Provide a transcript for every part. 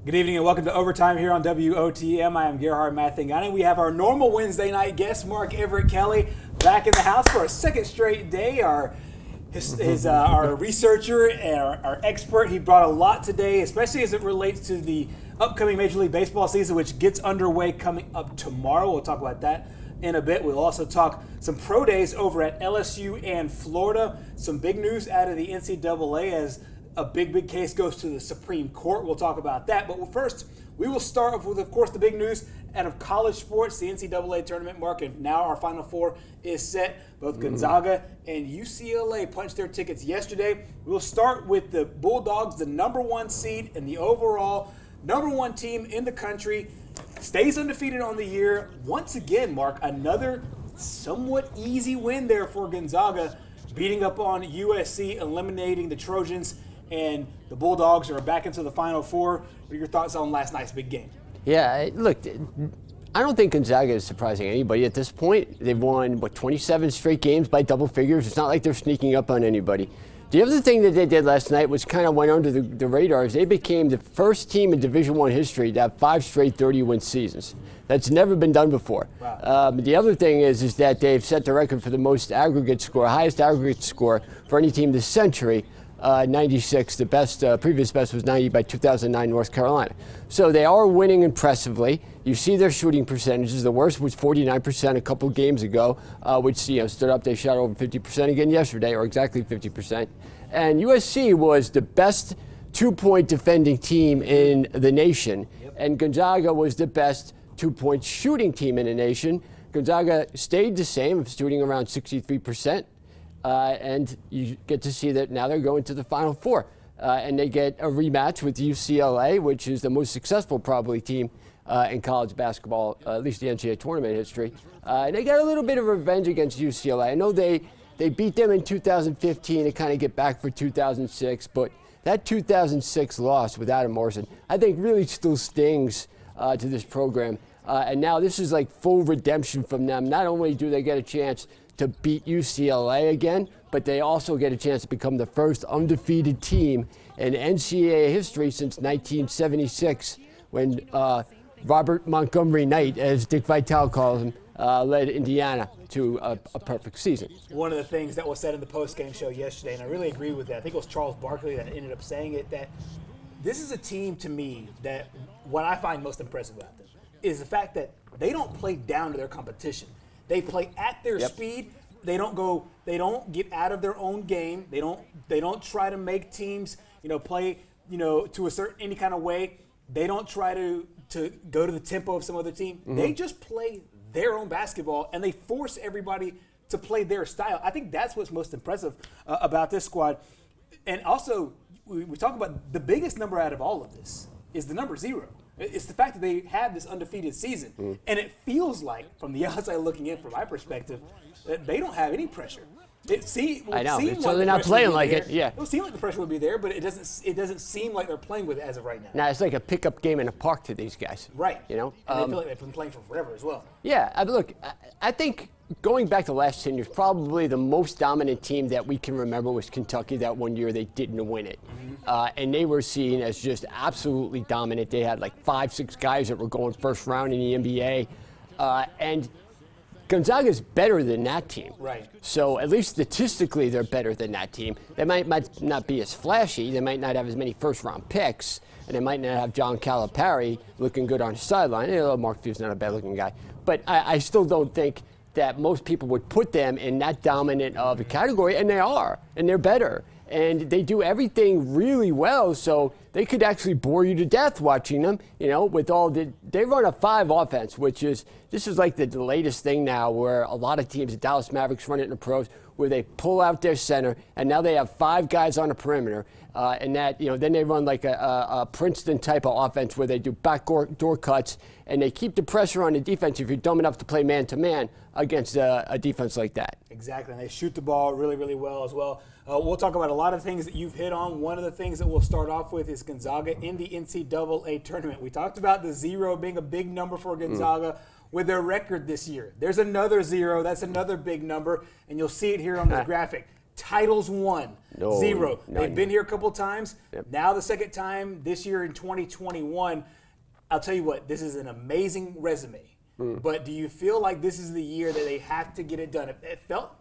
Good evening and welcome to Overtime here on WOTM. I am Gerhard Mathangani. We have our normal Wednesday night guest, Everett Kelly, back in the house for a second straight day. Our researcher and our expert. He brought a lot today, especially as it relates to the upcoming Major League Baseball season, which gets underway coming up tomorrow. We'll talk about that in a bit. We'll also talk some pro days over at LSU and Florida. Some big news out of the NCAA as a big case goes to the Supreme Court. We'll talk about that. But first, we will start off with, of course, the big news out of college sports, the NCAA tournament market. Now our Final Four is set. Both Gonzaga and UCLA punched their tickets yesterday. We'll start with the Bulldogs, the number one seed and the overall number one team in the country. Stays undefeated on the year. Once again, Mark, another somewhat easy win there for Gonzaga, beating up on USC, eliminating the Trojans. And the Bulldogs are back into the Final Four. What are your thoughts on last night's big game? Yeah, look, I don't think Gonzaga is surprising anybody at this point. They've won, 27 straight games by double figures. It's not like they're sneaking up on anybody. The other thing that they did last night, which kind of went under the radar, is they became the first team in Division I history to have 5 straight 30-win seasons. That's never been done before. Wow. The other thing is that they've set the record for the most aggregate score, highest aggregate score for any team this century. 96. The best, previous best was 90 by 2009 North Carolina. So they are winning impressively. You see their shooting percentages. The worst was 49% a couple games ago, which stood up. They shot over 50% again yesterday, or exactly 50%. And USC was the best two-point defending team in the nation, and Gonzaga was the best two-point shooting team in the nation. Gonzaga stayed the same, shooting around 63%. And you get to see that now they're going to the Final Four. And they get a rematch with UCLA, which is the most successful probably team in college basketball, at least the NCAA tournament history. And they got a little bit of revenge against UCLA. I know they beat them in 2015 to kind of get back for 2006, but that 2006 loss with Adam Morrison, I think really still stings to this program. And now this is like full redemption from them. Not only do they get a chance to beat UCLA again, but they also get a chance to become the first undefeated team in NCAA history since 1976, when Robert Montgomery Knight, as Dick Vitale calls him, led Indiana to a perfect season. One of the things that was said in the post-game show yesterday, and I really agree with that, I think it was Charles Barkley that ended up saying it, that this is a team to me that what I find most impressive about them is the fact that they don't play down to their competition. They play at their speed. They don't get out of their own game. They don't try to make teams, play, to any kind of way. They don't try to go to the tempo of some other team. Mm-hmm. They just play their own basketball, and they force everybody to play their style. I think that's what's most impressive about this squad. And also, we talk about the biggest number out of all of this is the number 0. It's the fact that they had this undefeated season. And it feels like, from the outside looking in, from my perspective, that they don't have any pressure. I know. So they're not playing like it. Yeah. It would seem like the pressure would be there, but it doesn't seem like they're playing with it as of right now. Now, it's like a pickup game in a park to these guys. Right. And they feel like they've been playing for forever as well. Yeah. Look, I think going back to the last 10 years, probably the most dominant team that we can remember was Kentucky. That one year they didn't win it. And they were seen as just absolutely dominant. They had like 5-6 guys that were going first round in the NBA. And Gonzaga's better than that team. Right. So at least statistically, they're better than that team. They might not be as flashy. They might not have as many first-round picks. And they might not have John Calipari looking good on the sideline. Mark Few's not a bad-looking guy. But I still don't think that most people would put them in that dominant of a category. And they are. And they're better. And they do everything really well, so they could actually bore you to death watching them, with all they run a 5 offense, this is like the latest thing now where a lot of teams, the Dallas Mavericks run it in the pros, where they pull out their center, and now they have 5 guys on the perimeter, and that, then they run like a Princeton type of offense where they do backdoor cuts, and they keep the pressure on the defense if you're dumb enough to play man-to-man against a defense like that. Exactly, and they shoot the ball really, really well as well. We'll talk about a lot of things that you've hit on. One of the things that we'll start off with is Gonzaga in the NCAA tournament. We talked about the 0 being a big number for Gonzaga with their record this year. There's another 0. That's another big number, and you'll see it here on the graphic. Titles won, No, 0. none. They've been here a couple times. Yep. Now the second time this year in 2021. I'll tell you what, this is an amazing resume. But do you feel like this is the year that they have to get it done? It felt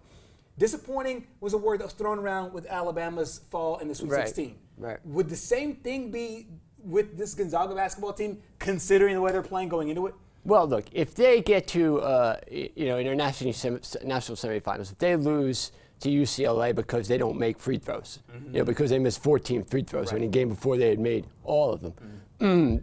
disappointing was a word that was thrown around with Alabama's fall in the Sweet 16. Right. Would the same thing be with this Gonzaga basketball team, considering the way they're playing going into it? Well, look, if they get to international semifinals, if they lose to UCLA because they don't make free throws, because they missed 14 free throws in a game before they had made all of them,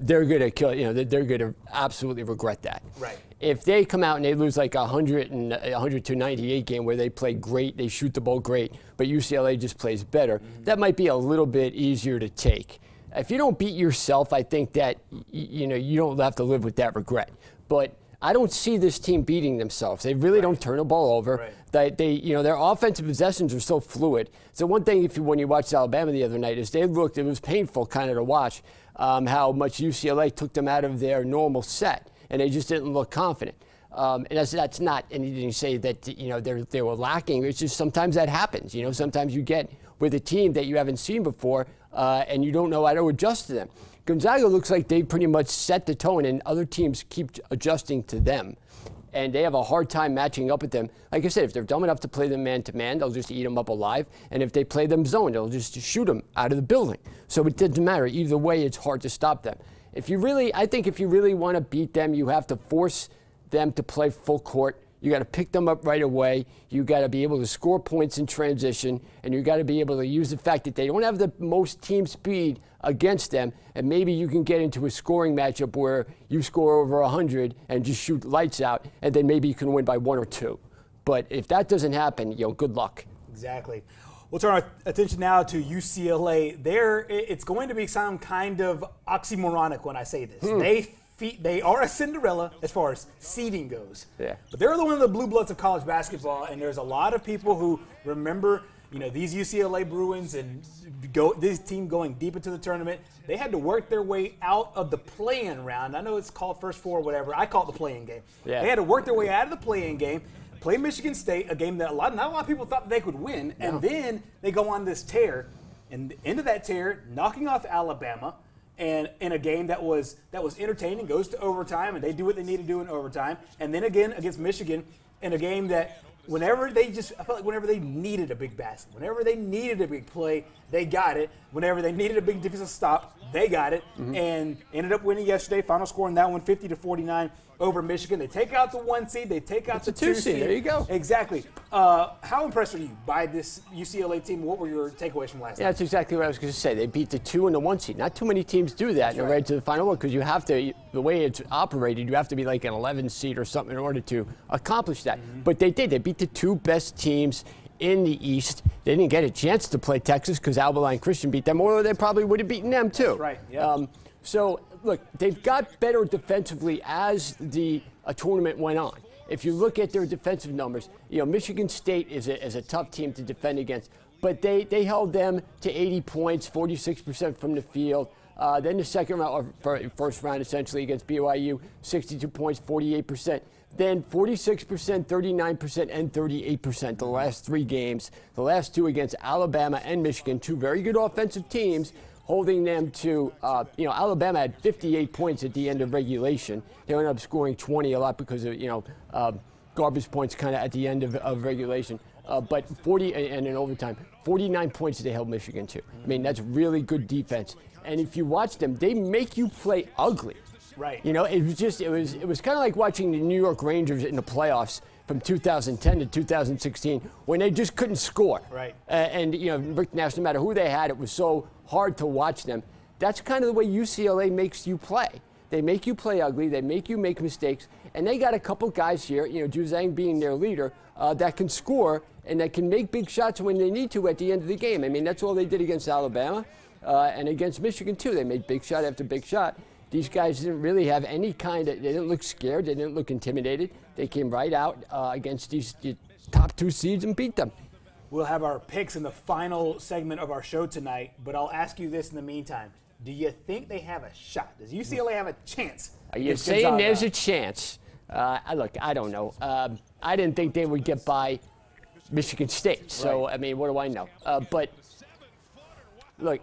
they're going to kill. They're going to absolutely regret that. Right. If they come out and they lose like 100-98 game where they play great, they shoot the ball great, but UCLA just plays better, that might be a little bit easier to take. If you don't beat yourself, I think that you don't have to live with that regret. But I don't see this team beating themselves. They really don't turn the ball over. Right. Their offensive possessions are so fluid. So one thing, when you watched Alabama the other night, is it was painful kind of to watch how much UCLA took them out of their normal set, and they just didn't look confident. And that's not anything to say that they were lacking. It's just sometimes that happens. Sometimes you get with a team that you haven't seen before, and you don't know how to adjust to them. Gonzaga looks like they pretty much set the tone, and other teams keep adjusting to them. And they have a hard time matching up with them. Like I said, if they're dumb enough to play them man-to-man, they'll just eat them up alive. And if they play them zone, they'll just shoot them out of the building. So it doesn't matter. Either way, it's hard to stop them. I think if you really want to beat them, you have to force them to play full court. You got to pick them up right away. You got to be able to score points in transition, and you got to be able to use the fact that they don't have the most team speed against them, and maybe you can get into a scoring matchup where you score over 100 and just shoot lights out, and then maybe you can win by 1 or 2. But if that doesn't happen, good luck. Exactly. We'll turn our attention now to UCLA. It's going to be some kind of oxymoronic when I say this. They are a Cinderella as far as seeding goes. Yeah. But they're one of the blue bloods of college basketball, and there's a lot of people who remember, these UCLA Bruins and this team going deep into the tournament. They had to work their way out of the play-in round. I know it's called first four or whatever. I call it the play-in game. Yeah. They had to work their way out of the play-in game, play Michigan State, a game that not a lot of people thought they could win, and then they go on this tear, and into that tear, knocking off Alabama. And in a game that was entertaining, goes to overtime, and they do what they need to do in overtime. And then again against Michigan in a game that I felt like whenever they needed a big basket, whenever they needed a big play, they got it. Whenever they needed a big defensive stop, they got it. And ended up winning yesterday. Final score in that one, 50-49 over Michigan. They take out the 1 seed. They take out the 2 seed. There you go. Exactly. How impressed are you by this UCLA team? What were your takeaways from last night? Yeah, that's exactly what I was going to say. They beat the 2 and the 1 seed. Not too many teams do that and right to the final one, because you have to, the way it's operated, you have to be like an 11 seed or something in order to accomplish that. But they did. They beat the 2 best teams in the East. They didn't get a chance to play Texas because Albaline Christian beat them, or they probably would have beaten them too. That's right. Yeah. So, look, they've got better defensively as the tournament went on. If you look at their defensive numbers, Michigan State is a tough team to defend against, but they held them to 80 points, 46% from the field. Then the second round, or first round essentially against BYU, 62 points, 48%. Then 46%, 39%, and 38% the last 3 games. The last 2 against Alabama and Michigan, 2 very good offensive teams, holding them to, Alabama had 58 points at the end of regulation. They ended up scoring 20 a lot because of, garbage points kind of at the end of regulation. But 40, and in overtime, 49 points they held Michigan to. I mean, that's really good defense. And if you watch them, they make you play ugly. Right. It was kind of like watching the New York Rangers in the playoffs from 2010 to 2016 when they just couldn't score. Right. Rick Nash, no matter who they had, it was so hard to watch them. That's kind of the way UCLA makes you play. They make you play ugly. They make you make mistakes. And they got a couple guys here, Juzang being their leader, that can score and that can make big shots when they need to at the end of the game. I mean, that's all they did against Alabama and against Michigan, too. They made big shot after big shot. These guys didn't really have any they didn't look scared. They didn't look intimidated. They came right out against these top 2 seeds and beat them. We'll have our picks in the final segment of our show tonight, but I'll ask you this in the meantime. Do you think they have a shot? Does UCLA have a chance? Are you saying there's a chance? Look, I don't know. I didn't think they would get by Michigan State. So, Right. I mean, what do I know? But look,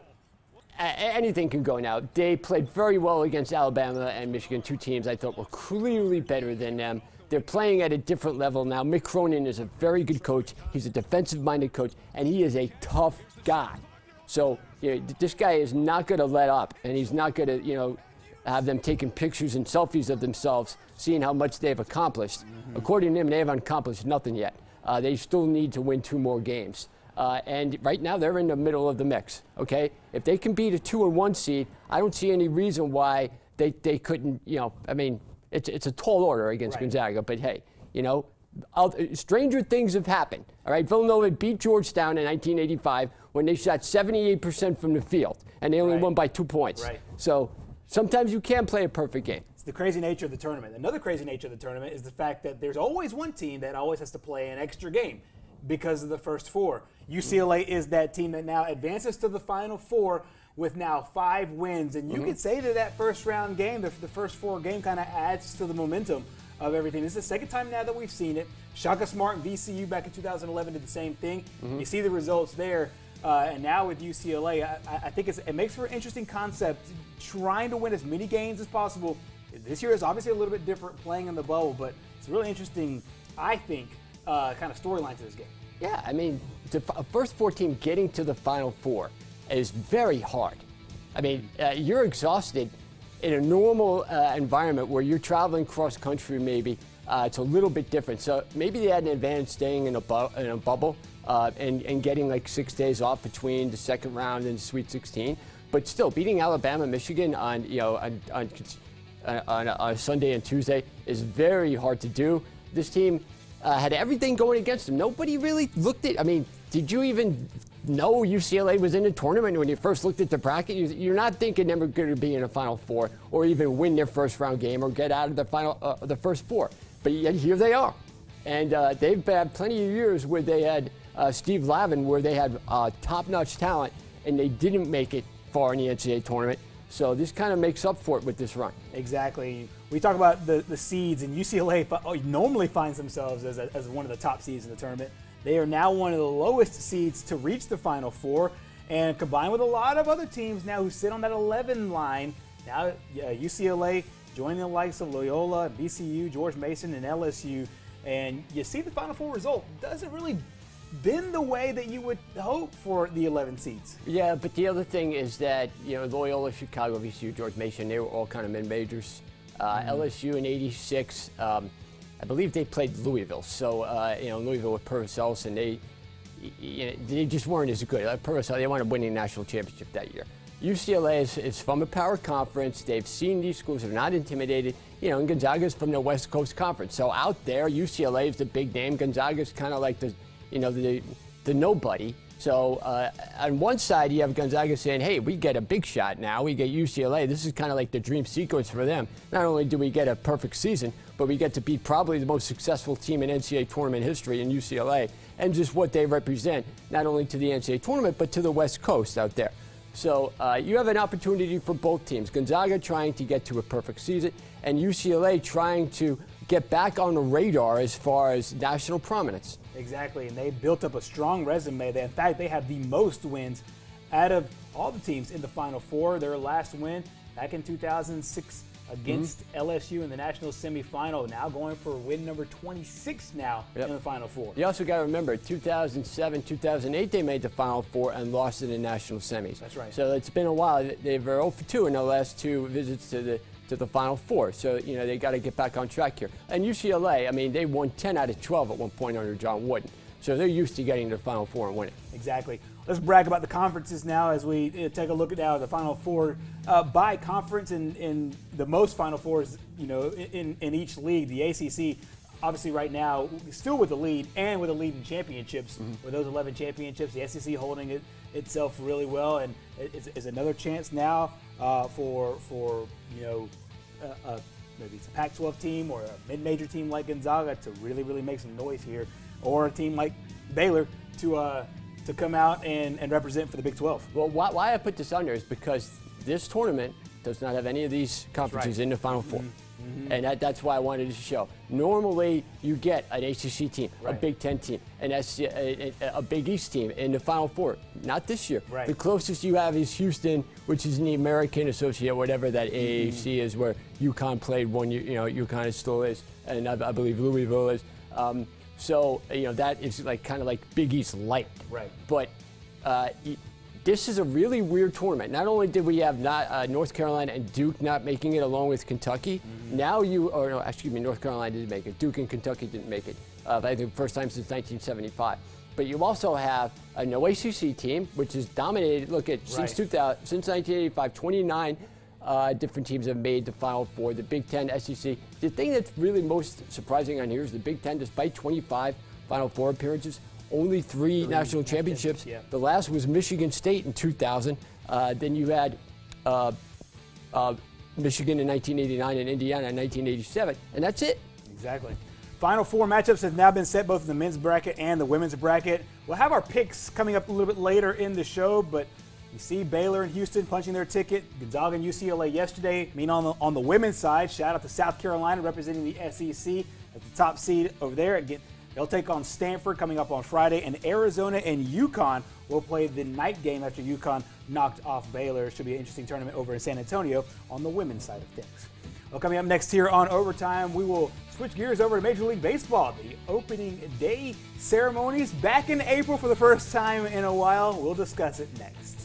anything can go now. They played very well against Alabama and Michigan, two teams I thought were clearly better than them. They're playing at a different level now. Mick Cronin is a very good coach. He's a defensive-minded coach, and he is a tough guy. So this guy is not going to let up, and he's not going to, have them taking pictures and selfies of themselves, seeing how much they've accomplished. Mm-hmm. According to him, they haven't accomplished nothing yet. They still need to win 2 more games. And right now, they're in the middle of the mix, okay? If they can beat a 2 and 1 seed, I don't see any reason why they couldn't, it's a tall order against Gonzaga, but hey, stranger things have happened, all right? Villanova beat Georgetown in 1985 when they shot 78% from the field, and they only won by 2 points. Right. So sometimes you can't play a perfect game. It's the crazy nature of the tournament. Another crazy nature of the tournament is the fact that there's always one team that always has to play an extra game because of the first 4. UCLA is that team that now advances to the Final Four with now 5 wins. And you could say that first round game, the first 4 game kind of adds to the momentum of everything. This is the second time now that we've seen it. Shaka Smart and VCU back in 2011 did the same thing. You see the results there. And now with UCLA, I think it makes for an interesting concept, trying to win as many games as possible. This year is obviously a little bit different playing in the bubble, but it's really interesting, I think, kind of storyline to this game. Yeah, I mean, the first 4 team getting to the Final Four is very hard. I mean, you're exhausted in a normal environment where you're traveling cross country maybe. It's a little bit different. So maybe they had an advantage staying in a bubble and getting like 6 days off between the second round and the Sweet 16. But still, beating Alabama, Michigan on a Sunday and Tuesday is very hard to do. This team had everything going against them. Nobody really looked at. I mean, did you even know UCLA was in the tournament when you first looked at the bracket? You're not thinking they were going to be in a Final Four or even win their first round game or get out of the first 4. But yet here they are, and they've had plenty of years where they had Steve Lavin, where they had top-notch talent, and they didn't make it far in the NCAA tournament. So this kind of makes up for it with this run. Exactly. We talk about the seeds, and UCLA normally finds themselves as one of the top seeds in the tournament. They are now one of the lowest seeds to reach the Final Four, and combined with a lot of other teams now who sit on that 11 line, now UCLA joining the likes of Loyola, VCU, George Mason, and LSU, and you see the Final Four result doesn't really been the way that you would hope for the 11 seeds. Yeah, but the other thing is that, Loyola, Chicago, VCU, George Mason, they were all kind of mid-majors. LSU in '86, I believe they played Louisville. So, Louisville with Purvis Ellison, they just weren't as good. Purvis, they wound up winning the national championship that year. UCLA is from a power conference. They've seen these schools. They're not intimidated. And Gonzaga's from the West Coast Conference. So out there, UCLA is the big name. Gonzaga's kind of like the nobody. So on one side, you have Gonzaga saying, hey, we get a big shot now. We get UCLA. This is kind of like the dream sequence for them. Not only do we get a perfect season, but we get to beat probably the most successful team in NCAA tournament history in UCLA, and just what they represent, not only to the NCAA tournament, but to the West Coast out there. So you have an opportunity for both teams. Gonzaga trying to get to a perfect season, and UCLA trying to get back on the radar as far as national prominence. Exactly, and they built up a strong resume. In fact, they have the most wins out of all the teams in the Final Four. Their last win back in 2006 against LSU in the national semifinal. Now going for win number 26 now in the Final Four. You also got to remember, 2007, 2008, they made the Final Four and lost in the national semis. That's right. So it's been a while. They were 0 for 2 in their last 2 visits to the Final Four. So, they got to get back on track here. And UCLA, I mean, they won 10 out of 12 at one point under John Wooden. So they're used to getting to the Final Four and winning. Exactly. Let's brag about the conferences now as we take a look at now the Final Four by conference in the most Final Fours, in each league. The ACC, obviously right now, still with the lead and with the lead in championships. With those 11 championships, the SEC holding itself really well, and it's another chance now for maybe it's a Pac-12 team or a mid-major team like Gonzaga to really make some noise here, or a team like Baylor to come out and represent for the Big 12. Well, why I put this on there is because this tournament does not have any of these conferences in the Final Four. And that's why I wanted to show. Normally, you get an ACC team, a Big Ten team, a Big East team in the Final Four. Not this year. Right. The closest you have is Houston, which is in the American Associate, whatever that AAC is, where UConn played one year. UConn still is, and I believe Louisville is. So that is kind of like Big East light. Right. But this is a really weird tournament. Not only did we have North Carolina and Duke not making it along with Kentucky, now North Carolina didn't make it. Duke and Kentucky didn't make it. I think the first time since 1975. But you also have an ACC team, which has dominated. Look at since 1985, 29 different teams have made the Final Four. The Big Ten, SEC. The thing that's really most surprising on here is the Big Ten, despite 25 Final Four appearances, only three national championships. Yeah. The last was Michigan State in 2000. Then you had Michigan in 1989 and Indiana in 1987, and that's it. Exactly. Final Four matchups have now been set, both in the men's bracket and the women's bracket. We'll have our picks coming up a little bit later in the show, but you see Baylor and Houston punching their ticket. Gonzaga and UCLA yesterday. On the women's side, shout out to South Carolina representing the SEC at the top seed over there. Again, they'll take on Stanford coming up on Friday, and Arizona and UConn will play the night game after UConn knocked off Baylor. It should be an interesting tournament over in San Antonio on the women's side of things. Well, coming up next here on Overtime, we will switch gears over to Major League Baseball. The opening day ceremonies back in April for the first time in a while. We'll discuss it next.